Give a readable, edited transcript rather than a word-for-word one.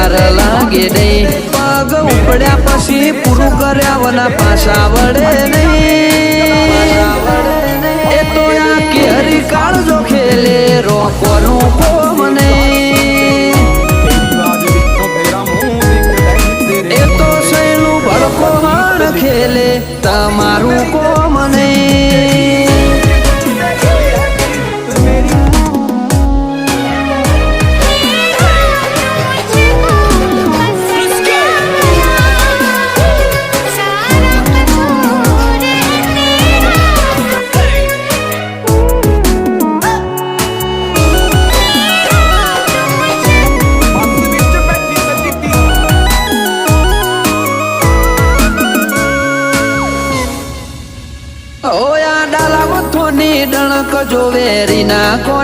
વાર લાગે નહીં પગ ઉપડ્યા પછી પૂરું કર્યા વના પાછા વળે નહીં એ તો આ કેરી કાળજો ખેલે રોકોનું કોમ નહીં એ તો સહેલું ભડકો હણ ખેલે તમારું કોમ નહીં ઓયા ડાલા મથોની ડણક જોવે રીના કોને